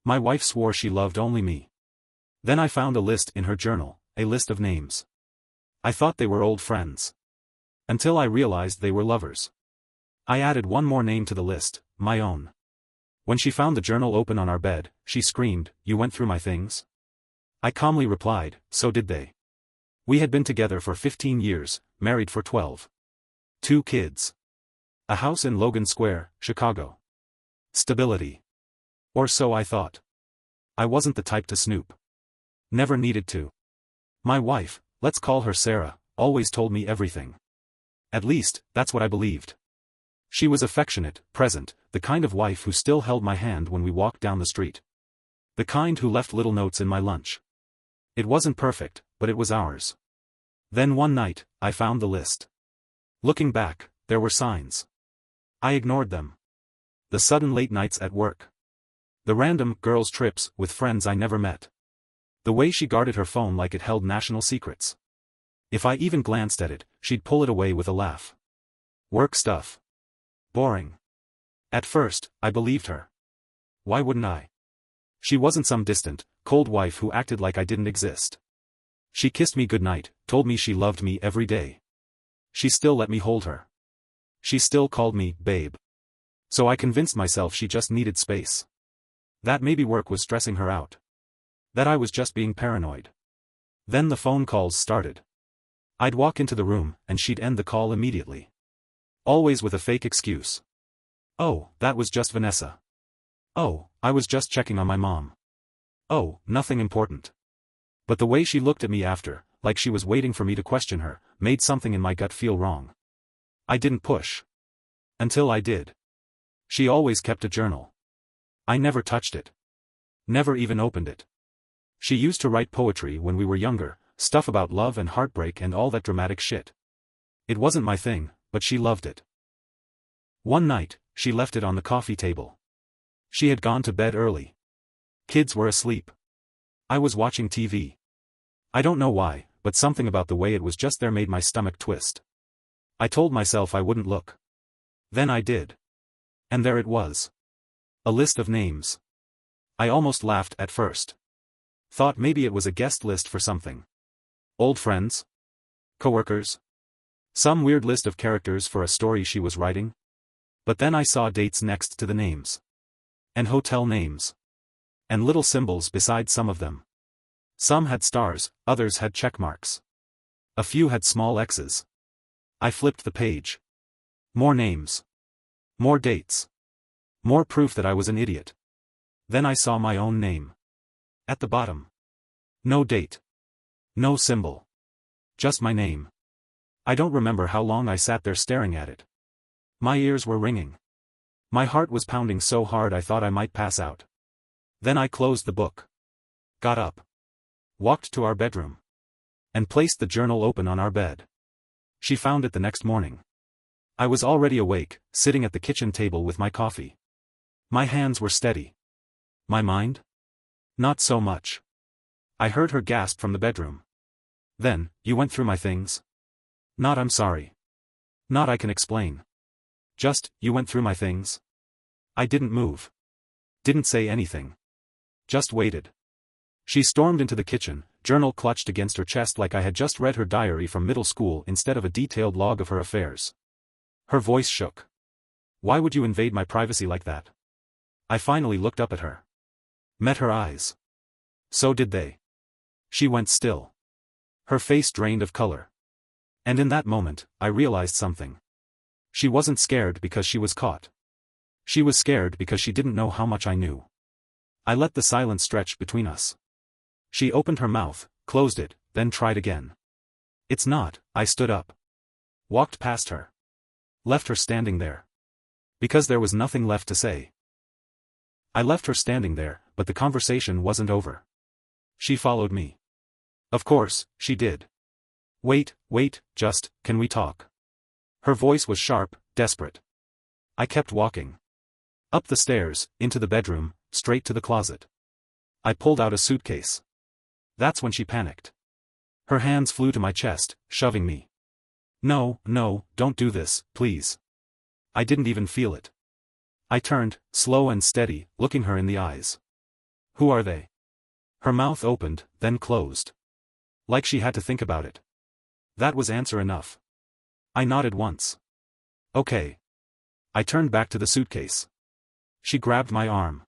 My wife swore she loved only me. Then I found a list in her journal, a list of names. I thought they were old friends. Until I realized they were lovers. I added one more name to the list, my own. When she found the journal open on our bed, she screamed, "You went through my things?" I calmly replied, "So did they." We had been together for 15 years, married for 12. 2 kids. A house in Logan Square, Chicago. Stability. Or so I thought. I wasn't the type to snoop. Never needed to. My wife, let's call her Sarah, always told me everything. At least, that's what I believed. She was affectionate, present, the kind of wife who still held my hand when we walked down the street. The kind who left little notes in my lunch. It wasn't perfect, but it was ours. Then one night, I found the list. Looking back, there were signs. I ignored them. The sudden late nights at work. The random girls' trips with friends I never met. The way she guarded her phone like it held national secrets. If I even glanced at it, she'd pull it away with a laugh. Work stuff. Boring. At first, I believed her. Why wouldn't I? She wasn't some distant, cold wife who acted like I didn't exist. She kissed me goodnight, told me she loved me every day. She still let me hold her. She still called me, babe. So I convinced myself she just needed space. That maybe work was stressing her out. That I was just being paranoid. Then the phone calls started. I'd walk into the room, and she'd end the call immediately. Always with a fake excuse. Oh, that was just Vanessa. Oh, I was just checking on my mom. Oh, nothing important. But the way she looked at me after, like she was waiting for me to question her, made something in my gut feel wrong. I didn't push. Until I did. She always kept a journal. I never touched it. Never even opened it. She used to write poetry when we were younger, stuff about love and heartbreak and all that dramatic shit. It wasn't my thing, but she loved it. One night, she left it on the coffee table. She had gone to bed early. Kids were asleep. I was watching TV. I don't know why, but something about the way it was just there made my stomach twist. I told myself I wouldn't look. Then I did. And there it was. A list of names. I almost laughed at first. Thought maybe it was a guest list for something. Old friends? Coworkers? Some weird list of characters for a story she was writing? But then I saw dates next to the names. And hotel names. And little symbols beside some of them. Some had stars, others had check marks. A few had small X's. I flipped the page. More names. More dates. More proof that I was an idiot. Then I saw my own name. At the bottom. No date. No symbol. Just my name. I don't remember how long I sat there staring at it. My ears were ringing. My heart was pounding so hard I thought I might pass out. Then I closed the book. Got up. Walked to our bedroom. And placed the journal open on our bed. She found it the next morning. I was already awake, sitting at the kitchen table with my coffee. My hands were steady. My mind? Not so much. I heard her gasp from the bedroom. Then, you went through my things? Not I'm sorry. Not I can explain. Just, you went through my things? I didn't move. Didn't say anything. Just waited. She stormed into the kitchen, journal clutched against her chest like I had just read her diary from middle school instead of a detailed log of her affairs. Her voice shook. Why would you invade my privacy like that? I finally looked up at her. Met her eyes. So did they. She went still. Her face drained of color. And in that moment, I realized something. She wasn't scared because she was caught. She was scared because she didn't know how much I knew. I let the silence stretch between us. She opened her mouth, closed it, then tried again. It's not. I stood up. Walked past her. Left her standing there. Because there was nothing left to say. I left her standing there, but the conversation wasn't over. She followed me. Of course, she did. Wait, just, can we talk? Her voice was sharp, desperate. I kept walking. Up the stairs, into the bedroom, straight to the closet. I pulled out a suitcase. That's when she panicked. Her hands flew to my chest, shoving me. No, don't do this, please. I didn't even feel it. I turned, slow and steady, looking her in the eyes. Who are they? Her mouth opened, then closed. Like she had to think about it. That was answer enough. I nodded once. Okay. I turned back to the suitcase. She grabbed my arm.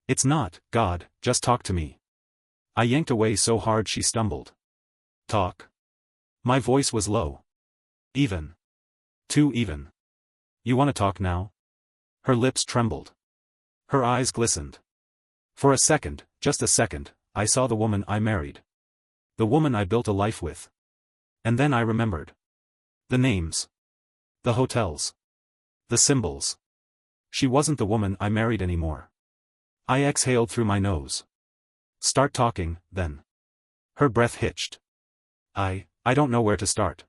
It's not, God, just talk to me. I yanked away so hard she stumbled. Talk? My voice was low. Even. Too even. You want to talk now? Her lips trembled. Her eyes glistened. For a second, just a second, I saw the woman I married. The woman I built a life with. And then I remembered. The names. The hotels. The symbols. She wasn't the woman I married anymore. I exhaled through my nose. Start talking, then. Her breath hitched. I don't know where to start.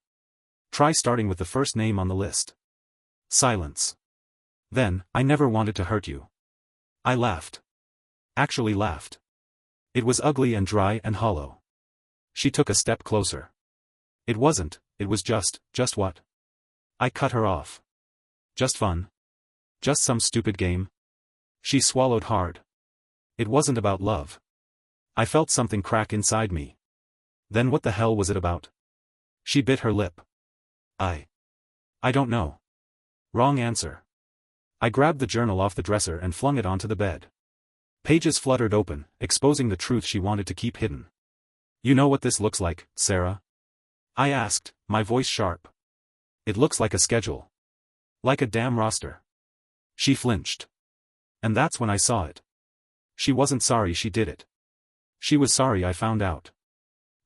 Try starting with the first name on the list. Silence. Then, I never wanted to hurt you. I laughed. Actually laughed. It was ugly and dry and hollow. She took a step closer. It wasn't, it was just what? I cut her off. Just fun? Just some stupid game? She swallowed hard. It wasn't about love. I felt something crack inside me. Then what the hell was it about? She bit her lip. I don't know. Wrong answer. I grabbed the journal off the dresser and flung it onto the bed. Pages fluttered open, exposing the truth she wanted to keep hidden. You know what this looks like, Sarah? I asked, my voice sharp. It looks like a schedule. Like a damn roster. She flinched. And that's when I saw it. She wasn't sorry she did it. She was sorry I found out.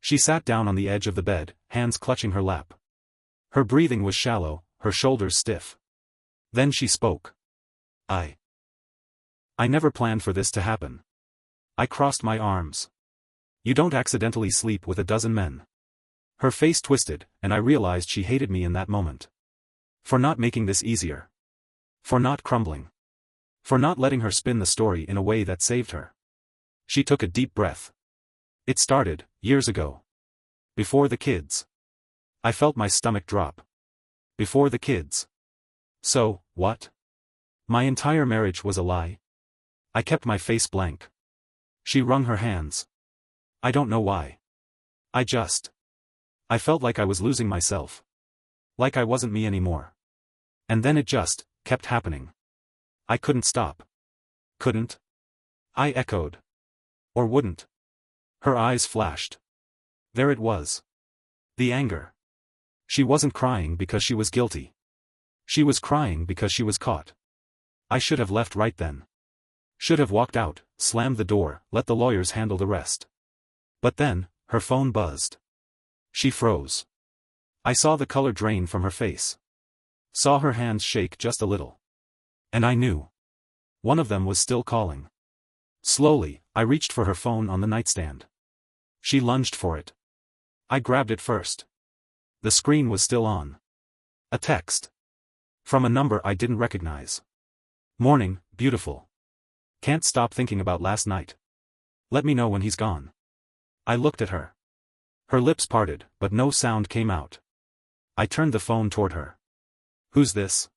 She sat down on the edge of the bed, hands clutching her lap. Her breathing was shallow, her shoulders stiff. Then she spoke. I never planned for this to happen. I crossed my arms. You don't accidentally sleep with a dozen men. Her face twisted, and I realized she hated me in that moment. For not making this easier. For not crumbling. For not letting her spin the story in a way that saved her. She took a deep breath. It started, years ago. Before the kids. I felt my stomach drop. Before the kids. So, what? My entire marriage was a lie? I kept my face blank. She wrung her hands. I don't know why. I felt like I was losing myself. Like I wasn't me anymore. And then it just kept happening. I couldn't stop. Couldn't? I echoed. Or wouldn't. Her eyes flashed. There it was. The anger. She wasn't crying because she was guilty. She was crying because she was caught. I should have left right then. Should have walked out, slammed the door, let the lawyers handle the rest. But then, her phone buzzed. She froze. I saw the color drain from her face. Saw her hands shake just a little. And I knew. One of them was still calling. Slowly, I reached for her phone on the nightstand. She lunged for it. I grabbed it first. The screen was still on. A text. From a number I didn't recognize. Morning, beautiful. Can't stop thinking about last night. Let me know when he's gone. I looked at her. Her lips parted, but no sound came out. I turned the phone toward her. Who's this?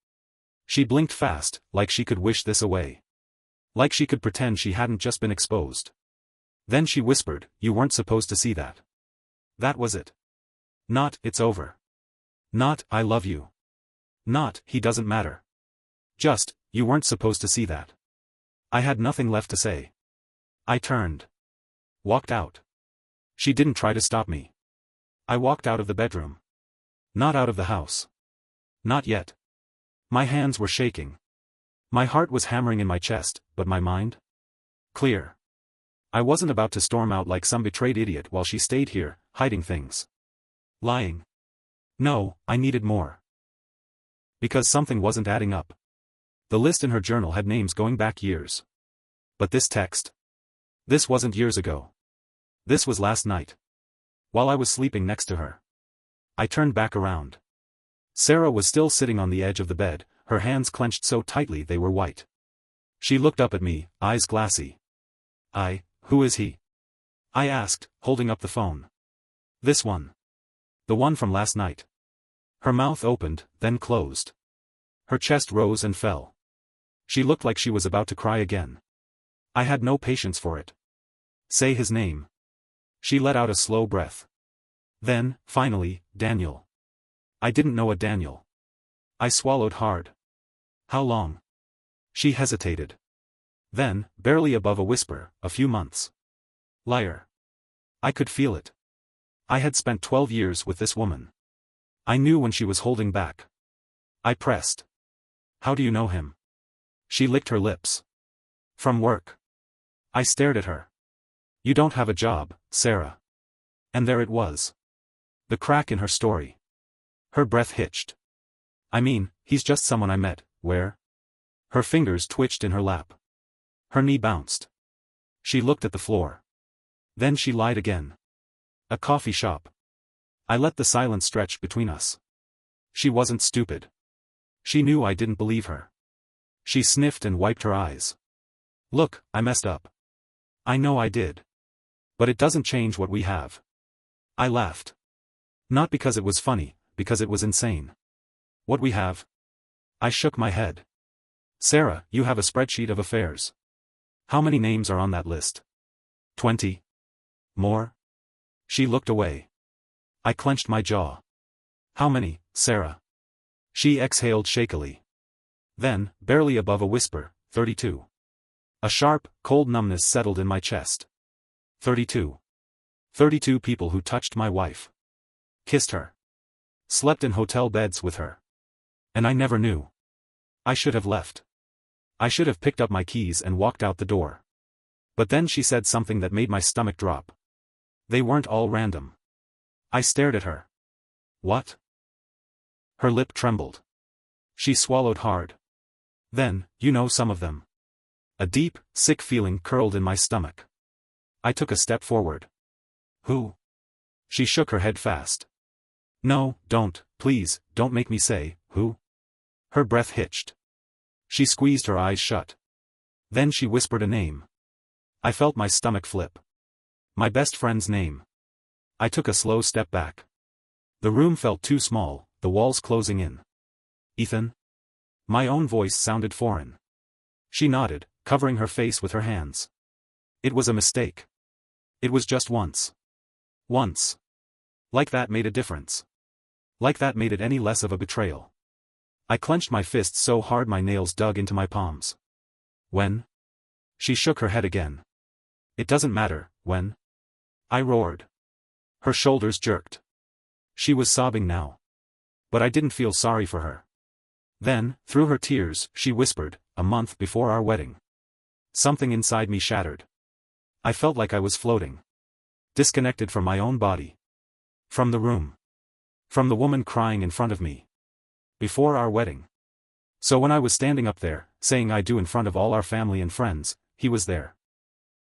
She blinked fast, like she could wish this away. Like she could pretend she hadn't just been exposed. Then she whispered, you weren't supposed to see that. That was it. Not, it's over. Not, I love you. Not, he doesn't matter. Just, you weren't supposed to see that. I had nothing left to say. I turned. Walked out. She didn't try to stop me. I walked out of the bedroom. Not out of the house. Not yet. My hands were shaking. My heart was hammering in my chest, but my mind? Clear. I wasn't about to storm out like some betrayed idiot while she stayed here, hiding things. Lying. No, I needed more. Because something wasn't adding up. The list in her journal had names going back years. But this text? This wasn't years ago. This was last night. While I was sleeping next to her. I turned back around. Sarah was still sitting on the edge of the bed, her hands clenched so tightly they were white. She looked up at me, eyes glassy. Who is he? I asked, holding up the phone. This one. The one from last night. Her mouth opened, then closed. Her chest rose and fell. She looked like she was about to cry again. I had no patience for it. Say his name. She let out a slow breath. Then, finally, Daniel. I didn't know a Daniel. I swallowed hard. How long? She hesitated. Then, barely above a whisper, a few months. Liar. I could feel it. I had spent 12 years with this woman. I knew when she was holding back. I pressed. How do you know him? She licked her lips. From work. I stared at her. You don't have a job, Sarah. And there it was. The crack in her story. Her breath hitched. I mean, he's just someone I met, where? Her fingers twitched in her lap. Her knee bounced. She looked at the floor. Then she lied again. A coffee shop. I let the silence stretch between us. She wasn't stupid. She knew I didn't believe her. She sniffed and wiped her eyes. Look, I messed up. I know I did. But it doesn't change what we have. I laughed. Not because it was funny, because it was insane. What we have? I shook my head. Sarah, you have a spreadsheet of affairs. How many names are on that list? 20? More? She looked away. I clenched my jaw. How many, Sarah? She exhaled shakily. Then, barely above a whisper, 32. A sharp, cold numbness settled in my chest. 32. 32 people who touched my wife. Kissed her. Slept in hotel beds with her. And I never knew. I should have left. I should have picked up my keys and walked out the door. But then she said something that made my stomach drop. They weren't all random. I stared at her. What? Her lip trembled. She swallowed hard. Then, you know some of them. A deep, sick feeling curled in my stomach. I took a step forward. Who? She shook her head fast. No, don't, please, don't make me say, who? Her breath hitched. She squeezed her eyes shut. Then she whispered a name. I felt my stomach flip. My best friend's name. I took a slow step back. The room felt too small, the walls closing in. Ethan? My own voice sounded foreign. She nodded, covering her face with her hands. It was a mistake. It was just once. Once. Like that made a difference. Like that made it any less of a betrayal. I clenched my fists so hard my nails dug into my palms. When? She shook her head again. It doesn't matter, when? I roared. Her shoulders jerked. She was sobbing now. But I didn't feel sorry for her. Then, through her tears, she whispered, a month before our wedding. Something inside me shattered. I felt like I was floating. Disconnected from my own body. From the room. From the woman crying in front of me. Before our wedding. So when I was standing up there, saying I do in front of all our family and friends, he was there.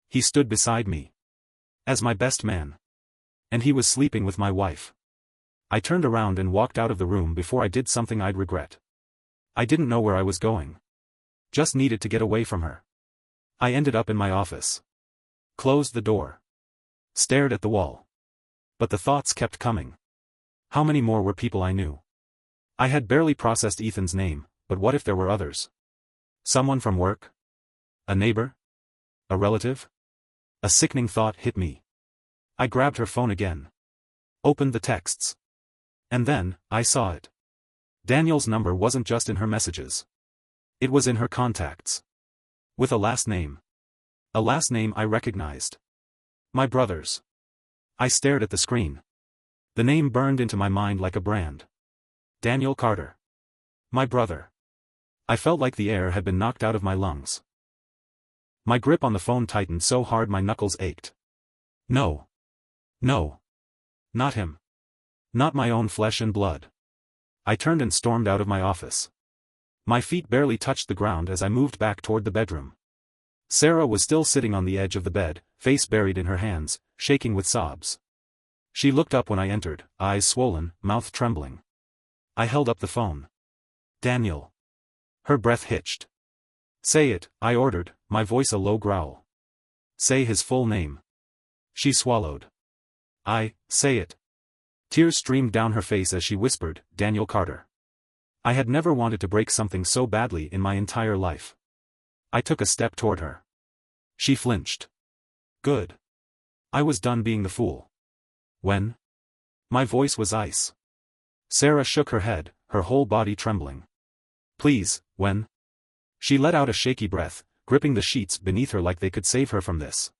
He stood beside me. As my best man. And he was sleeping with my wife. I turned around and walked out of the room before I did something I'd regret. I didn't know where I was going. Just needed to get away from her. I ended up in my office. Closed the door. Stared at the wall. But the thoughts kept coming. How many more were people I knew? I had barely processed Ethan's name, but what if there were others? Someone from work? A neighbor? A relative? A sickening thought hit me. I grabbed her phone again. Opened the texts. And then, I saw it. Daniel's number wasn't just in her messages. It was in her contacts. With a last name. A last name I recognized. My brother's. I stared at the screen. The name burned into my mind like a brand. Daniel Carter. My brother. I felt like the air had been knocked out of my lungs. My grip on the phone tightened so hard my knuckles ached. No. No. Not him. Not my own flesh and blood. I turned and stormed out of my office. My feet barely touched the ground as I moved back toward the bedroom. Sarah was still sitting on the edge of the bed, face buried in her hands, shaking with sobs. She looked up when I entered, eyes swollen, mouth trembling. I held up the phone. Daniel. Her breath hitched. Say it, I ordered, my voice a low growl. Say his full name. She swallowed. Say it. Tears streamed down her face as she whispered, Daniel Carter. I had never wanted to break something so badly in my entire life. I took a step toward her. She flinched. Good. I was done being the fool. When? My voice was ice. Sarah shook her head, her whole body trembling. Please, when? She let out a shaky breath, gripping the sheets beneath her like they could save her from this.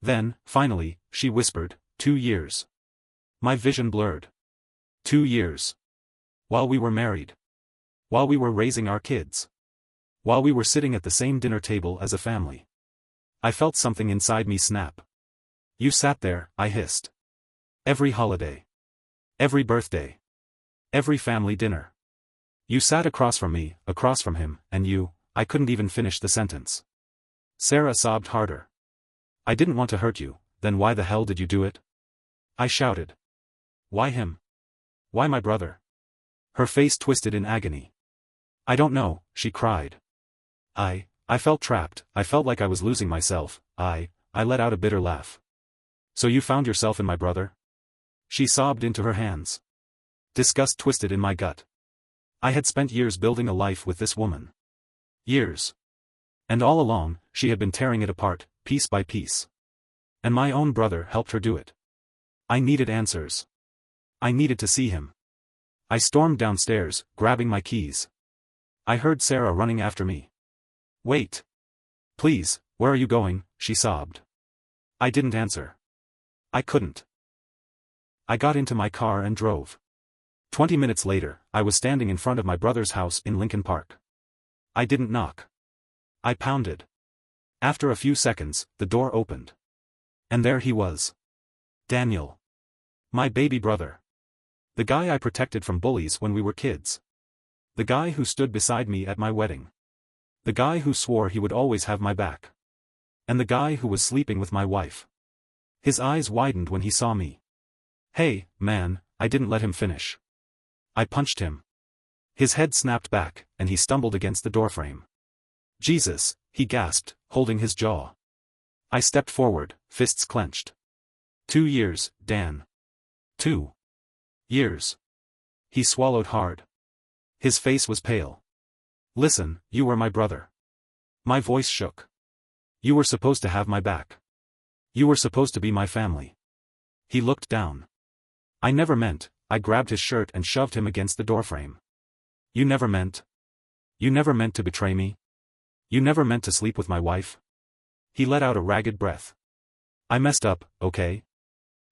Then, finally, she whispered, 2 years. My vision blurred. 2 years. While we were married. While we were raising our kids. While we were sitting at the same dinner table as a family. I felt something inside me snap. You sat there, I hissed. Every holiday. Every birthday. Every family dinner. You sat across from me, across from him, and I couldn't even finish the sentence. Sarah sobbed harder. I didn't want to hurt you, then why the hell did you do it? I shouted. Why him? Why my brother? Her face twisted in agony. I don't know, she cried. I felt trapped, I felt like I was losing myself, I let out a bitter laugh. So you found yourself in my brother? She sobbed into her hands. Disgust twisted in my gut. I had spent years building a life with this woman. Years. And all along, she had been tearing it apart, piece by piece. And my own brother helped her do it. I needed answers. I needed to see him. I stormed downstairs, grabbing my keys. I heard Sarah running after me. Wait. Please, where are you going? She sobbed. I didn't answer. I couldn't. I got into my car and drove. 20 minutes later, I was standing in front of my brother's house in Lincoln Park. I didn't knock. I pounded. After a few seconds, the door opened. And there he was. Daniel. My baby brother. The guy I protected from bullies when we were kids. The guy who stood beside me at my wedding. The guy who swore he would always have my back. And the guy who was sleeping with my wife. His eyes widened when he saw me. Hey, man, I didn't let him finish. I punched him. His head snapped back, and he stumbled against the doorframe. Jesus, he gasped, holding his jaw. I stepped forward, fists clenched. 2 years, Dan. 2 years. He swallowed hard. His face was pale. Listen, you were my brother. My voice shook. You were supposed to have my back. You were supposed to be my family. He looked down. I never meant. I grabbed his shirt and shoved him against the doorframe. You never meant. You never meant to betray me. You never meant to sleep with my wife. He let out a ragged breath. I messed up, okay?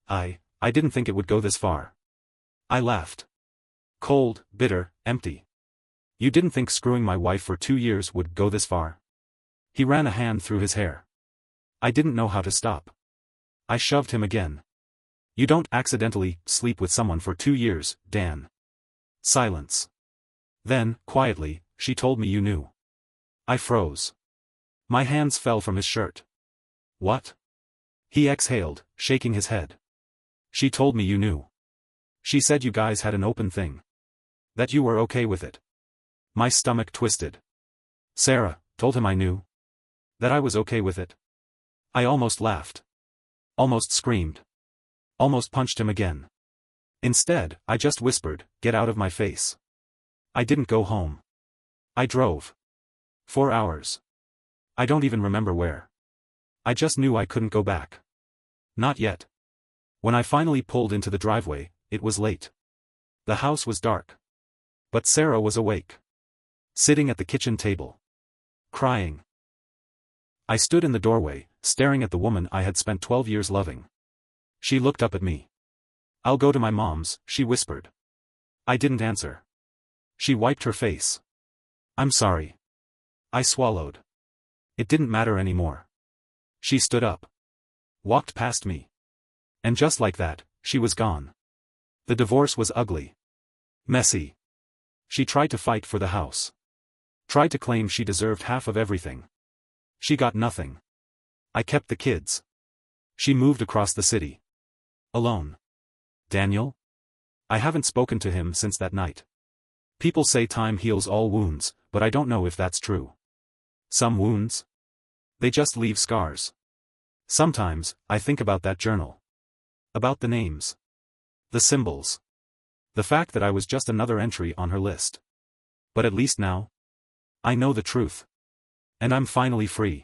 I didn't think it would go this far. I laughed. Cold, bitter, empty. You didn't think screwing my wife for 2 years would go this far? He ran a hand through his hair. I didn't know how to stop. I shoved him again. You don't accidentally sleep with someone for 2 years, Dan. Silence. Then, quietly, she told me you knew. I froze. My hands fell from his shirt. What? He exhaled, shaking his head. She told me you knew. She said you guys had an open thing. That you were okay with it. My stomach twisted. Sarah told him I knew. That I was okay with it. I almost laughed. Almost screamed. Almost punched him again. Instead, I just whispered, get out of my face. I didn't go home. I drove. 4 hours. I don't even remember where. I just knew I couldn't go back. Not yet. When I finally pulled into the driveway, it was late. The house was dark. But Sarah was awake. Sitting at the kitchen table. Crying. I stood in the doorway, staring at the woman I had spent 12 years loving. She looked up at me. I'll go to my mom's, she whispered. I didn't answer. She wiped her face. I'm sorry. I swallowed. It didn't matter anymore. She stood up. Walked past me. And just like that, she was gone. The divorce was ugly. Messy. She tried to fight for the house. Tried to claim she deserved half of everything. She got nothing. I kept the kids. She moved across the city. Alone. Daniel? I haven't spoken to him since that night. People say time heals all wounds, but I don't know if that's true. Some wounds? They just leave scars. Sometimes, I think about that journal. About the names. The symbols. The fact that I was just another entry on her list. But at least now, I know the truth. And I'm finally free.